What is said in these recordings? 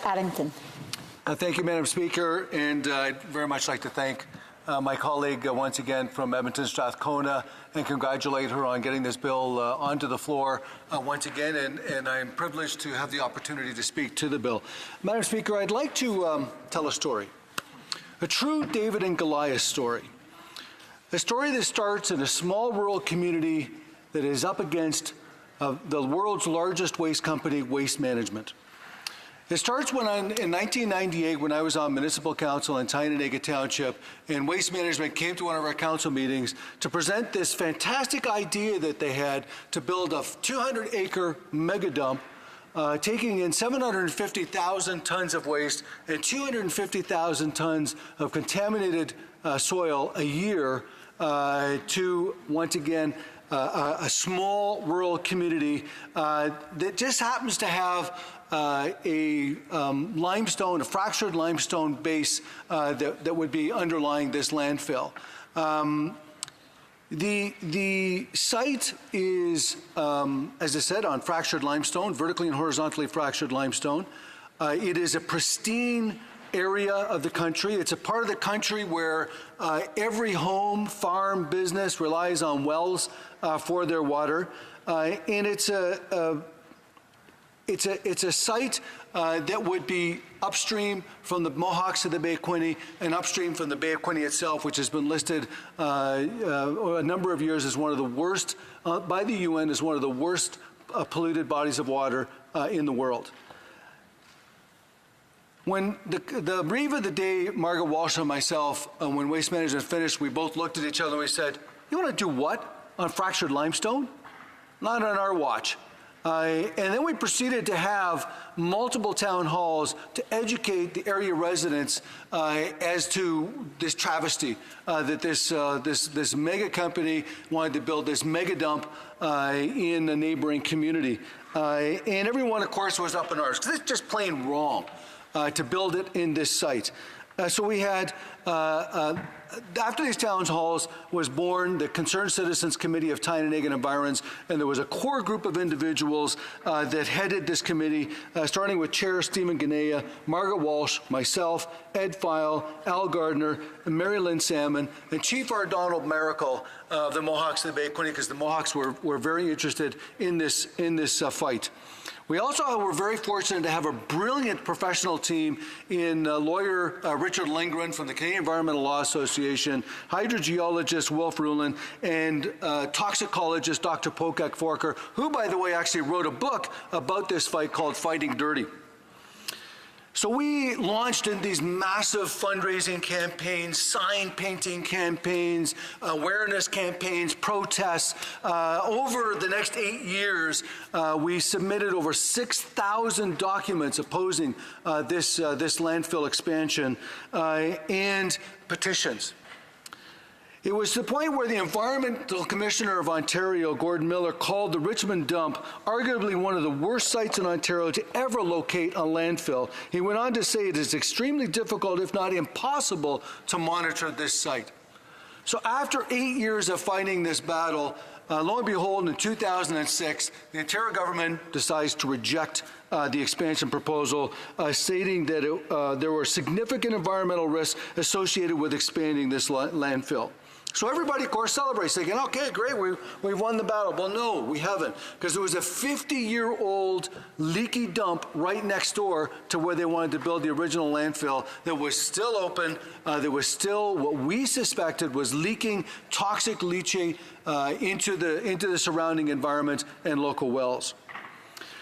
Addington. Thank you, Madam Speaker, and I'd very much like to thank my colleague once again from Edmonton Strathcona and congratulate her on getting this bill onto the floor once again, and I'm privileged to have the opportunity to speak to the bill. Madam Speaker, I'd like to tell a story, a true David and Goliath story, a story that starts in a small rural community that is up against the world's largest waste company, Waste Management. It starts in 1998 when I was on municipal council in Geneja Township, and Waste Management came to one of our council meetings to present this fantastic idea that they had to build a 200-acre mega dump, taking in 750,000 tons of waste and 250,000 tons of contaminated soil a year to, once again, a small rural community that just happens to have a fractured limestone base that would be underlying this landfill. The site is, as I said, on fractured limestone, vertically and horizontally fractured limestone. It is a pristine area of the country. It's a part of the country where every home, farm, business relies on wells for their water, and it's a site that would be upstream from the Mohawks to the Bay of Quinte and upstream from the Bay of Quinte itself, which has been listed a number of years as one of the worst, by the UN, as one of the worst polluted bodies of water in the world. When the brief of the day, Margaret Walsh and myself, when Waste Management finished, we both looked at each other and we said, "You want to do what on fractured limestone? Not on our watch." And then we proceeded to have multiple town halls to educate the area residents as to this travesty that this mega company wanted to build this mega dump in a neighboring community. And everyone, of course, was up in arms because it's just plain wrong to build it in this site. So we had, after these town halls was born the Concerned Citizens Committee of Geneja and Environs, and there was a core group of individuals that headed this committee, starting with Chair Stephen Geneja, Margaret Walsh, myself, Ed File, Al Gardiner, and Lynn Sammon, and Chief R. Donald Miracle of the Mohawks and the Bay of Quinte, because the Mohawks were very interested in this fight. We also were very fortunate to have a brilliant professional team in lawyer Richard Lindgren from the Canadian Environmental Law Association, hydrogeologist Wolf Rulin, and toxicologist Dr. Pokak Forker, who, by the way, actually wrote a book about this fight called Fighting Dirty. So we launched in these massive fundraising campaigns, sign painting campaigns, awareness campaigns, protests. Over the next 8 years, we submitted over 6,000 documents opposing this landfill expansion and petitions. It was to the point where the Environmental Commissioner of Ontario, Gordon Miller, called the Richmond dump arguably one of the worst sites in Ontario to ever locate a landfill. He went on to say it is extremely difficult, if not impossible, to monitor this site. So after 8 years of fighting this battle, lo and behold, in 2006, the Ontario government decides to reject the expansion proposal, stating that there were significant environmental risks associated with expanding this landfill. So everybody, of course, celebrates, thinking, okay, great, we've won the battle. Well, no, we haven't, because there was a 50-year-old leaky dump right next door to where they wanted to build the original landfill that was still open, that was still what we suspected was leaking, toxic leaching into the surrounding environment and local wells.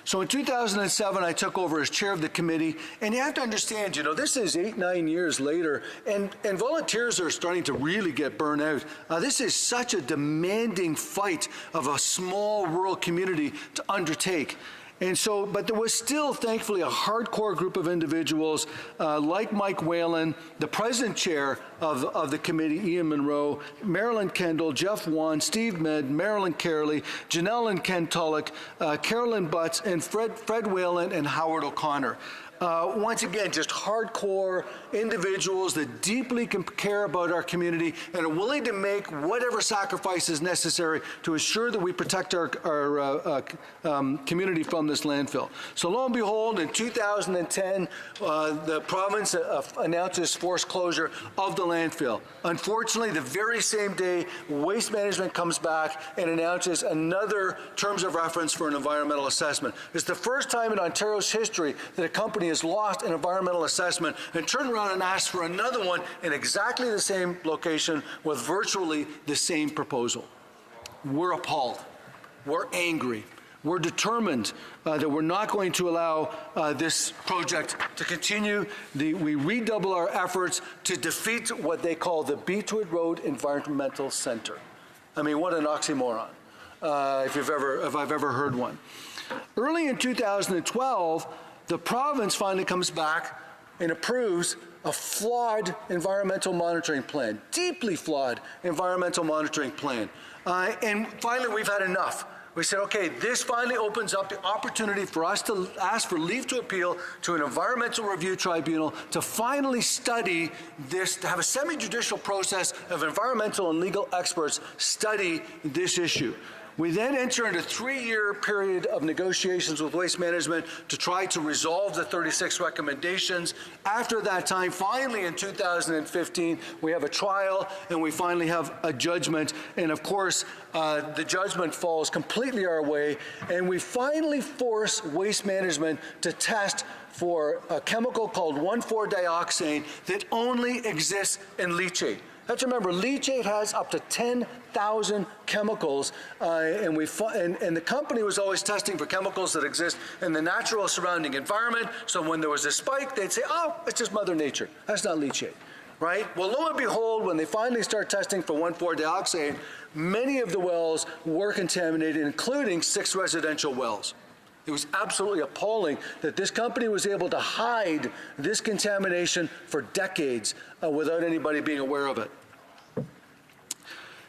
So in 2007, I took over as chair of the committee, and you have to understand, this is 8-9 years later, and volunteers are starting to really get burned out. This is such a demanding fight of a small rural community to undertake. And so, but there was still, thankfully, a hardcore group of individuals like Mike Whalen, the president chair of the committee, Ian Monroe, Marilyn Kendall, Jeff Wan, Steve Med, Marilyn Carley, Janelle and Ken Tulloch, Carolyn Butts, and Fred Whalen and Howard O'Connor. Once again, just hardcore individuals that deeply care about our community and are willing to make whatever sacrifices necessary to ensure that we protect our community from this landfill. So lo and behold, in 2010, the province announces forced closure of the landfill. Unfortunately, the very same day, Waste Management comes back and announces another terms of reference for an environmental assessment. It's the first time in Ontario's history that a company has lost an environmental assessment and turned around and asked for another one in exactly the same location with virtually the same proposal. We're appalled. We're angry. We're determined that we're not going to allow this project to continue. We redouble our efforts to defeat what they call the Beechwood Road Environmental Center. I mean, what an oxymoron, if I've ever heard one. Early in 2012, the province finally comes back and approves a flawed environmental monitoring plan, deeply flawed environmental monitoring plan. And finally, we've had enough. We said, okay, this finally opens up the opportunity for us to ask for leave to appeal to an environmental review tribunal to finally study this, to have a semi-judicial process of environmental and legal experts study this issue. We then enter into a 3-year period of negotiations with Waste Management to try to resolve the 36 recommendations. After that time, finally in 2015, we have a trial and we finally have a judgment. And of course, the judgment falls completely our way. And we finally force Waste Management to test for a chemical called 1,4-dioxane that only exists in leachate. Let's remember, leachate has up to 10,000 chemicals, and the company was always testing for chemicals that exist in the natural surrounding environment. So when there was a spike, they'd say, oh, it's just Mother Nature. That's not leachate, right? Well, lo and behold, when they finally start testing for 1,4-dioxane, many of the wells were contaminated, including 6 residential wells. It was absolutely appalling that this company was able to hide this contamination for decades without anybody being aware of it.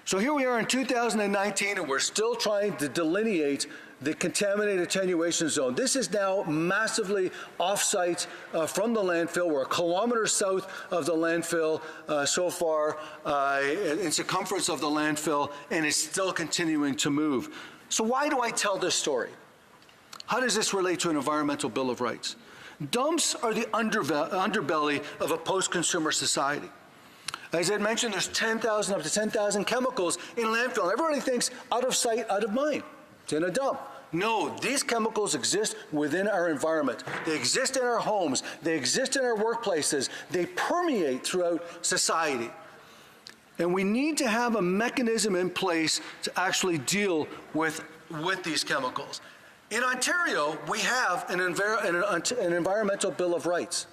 So here we are in 2019, and we're still trying to delineate the contaminated attenuation zone. This is now massively off-site from the landfill. We're a kilometer south of the landfill so far in circumference of the landfill, and it's still continuing to move. So why do I tell this story? How does this relate to an environmental bill of rights? Dumps are the underbelly of a post-consumer society. As I mentioned, there's up to 10,000 chemicals in landfill. Everybody thinks out of sight, out of mind. It's in a dump. No, these chemicals exist within our environment. They exist in our homes. They exist in our workplaces. They permeate throughout society. And we need to have a mechanism in place to actually deal with these chemicals. In Ontario, we have an environmental bill of rights.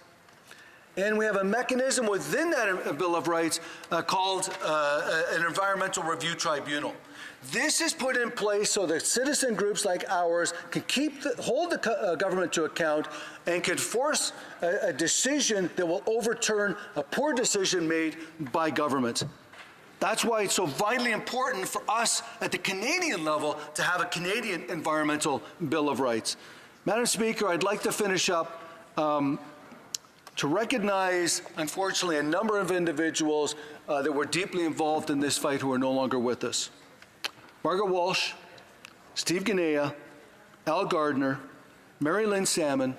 And we have a mechanism within that Bill of Rights called an environmental review tribunal. This is put in place so that citizen groups like ours can hold the government to account and can force a decision that will overturn a poor decision made by government. That's why it's so vitally important for us at the Canadian level to have a Canadian environmental Bill of Rights. Madam Speaker, I'd like to finish up to recognize, unfortunately, a number of individuals that were deeply involved in this fight who are no longer with us. Margaret Walsh, Steve Geneja, Al Gardiner, Lynn Sammon,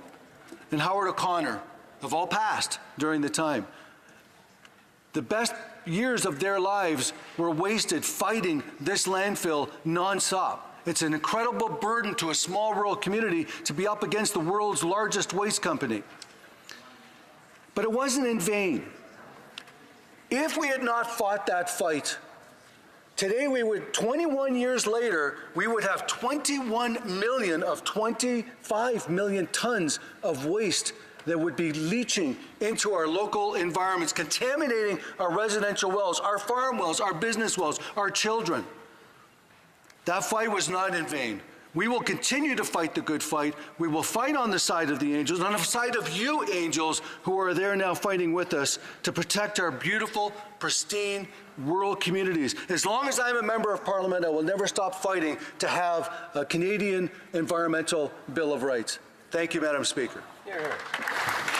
and Howard O'Connor have all passed during the time. The best years of their lives were wasted fighting this landfill nonstop. It's an incredible burden to a small rural community to be up against the world's largest waste company. But it wasn't in vain. If we had not fought that fight, today 21 years later, we would have 21 million of 25 million tons of waste that would be leaching into our local environments, contaminating our residential wells, our farm wells, our business wells, our children. That fight was not in vain. We will continue to fight the good fight. We will fight on the side of the angels, on the side of you angels who are there now fighting with us to protect our beautiful, pristine, rural communities. As long as I'm a member of Parliament, I will never stop fighting to have a Canadian Environmental Bill of Rights. Thank you, Madam Speaker. Here, here.